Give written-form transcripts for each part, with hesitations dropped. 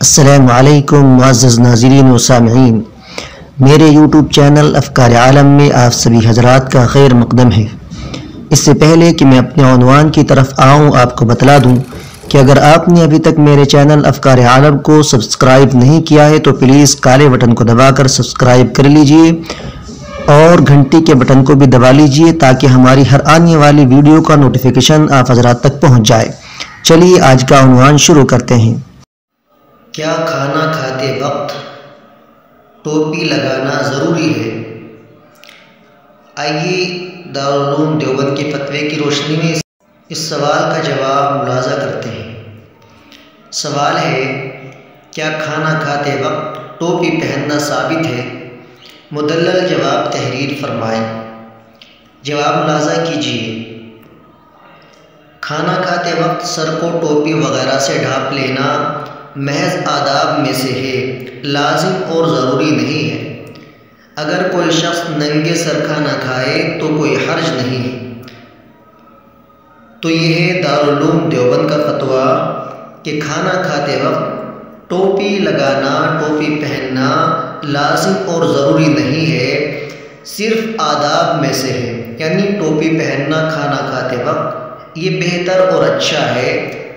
السلام علیکم معزز ناظرین و سامعین، میرے یوٹیوب چینل افکار عالم میں آپ سبھی حضرات کا خیر مقدم ہے۔ اس سے پہلے کہ میں اپنے عنوان کی طرف آؤں، آپ کو بتلا دوں کہ اگر آپ نے ابھی تک میرے چینل افکار عالم کو سبسکرائب نہیں کیا ہے تو پلیز کالے بٹن کو دبا کر سبسکرائب کر لیجئے اور گھنٹی کے بٹن کو بھی دبا لیجئے تاکہ ہماری ہر آنے والی ویڈیو کا نوٹیفیکیشن آپ حضرات تک پہنچ جائے۔ چلیے آج کا عنوان شروع کرتے ہیں۔ کیا کھانا کھاتے وقت ٹوپی لگانا ضروری ہے؟ آئیے دارالعلوم دیوبند کے فتوے کی روشنی میں اس سوال کا جواب ملاحظہ کرتے ہیں۔ سوال ہے، کیا کھانا کھاتے وقت ٹوپی پہننا ثابت ہے؟ مدلل جواب تحریر فرمائیں۔ جواب ملاحظہ کیجیے۔ کھانا کھاتے وقت سر کو ٹوپی وغیرہ سے ڈھانپ لینا محض آداب میں سے ہے، لازم اور ضروری نہیں ہے۔ اگر کوئی شخص ننگے سر کھانا کھائے تو کوئی حرج نہیں ہے۔ تو یہ ہے دارالعلوم دیوبند کا فتویٰ کہ کھانا کھاتے وقت ٹوپی لگانا، ٹوپی پہننا لازم اور ضروری نہیں ہے، صرف آداب میں سے ہے۔ یعنی ٹوپی پہننا کھانا کھاتے وقت یہ بہتر اور اچھا ہے۔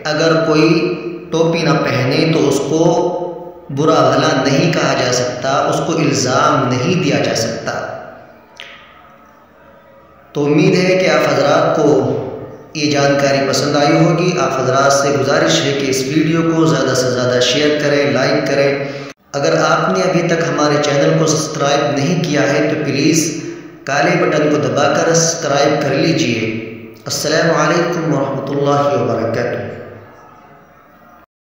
اگر کوئی ٹوپی نہ پہنے تو اس کو برا بھلا نہیں کہا جا سکتا، اس کو الزام نہیں دیا جا سکتا۔ تو امید ہے کہ آپ حضرات کو یہ جانکاری پسند آئی ہوگی۔ آپ حضرات سے گزارش ہے کہ اس ویڈیو کو زیادہ سے زیادہ شیئر کریں، لائک کریں۔ اگر آپ نے ابھی تک ہمارے چینل کو سبسکرائب نہیں کیا ہے تو پلیز کالے بٹن کو دبا کر سبسکرائب کر لیجئے۔ السلام علیکم ورحمۃ اللہ وبرکاتہ۔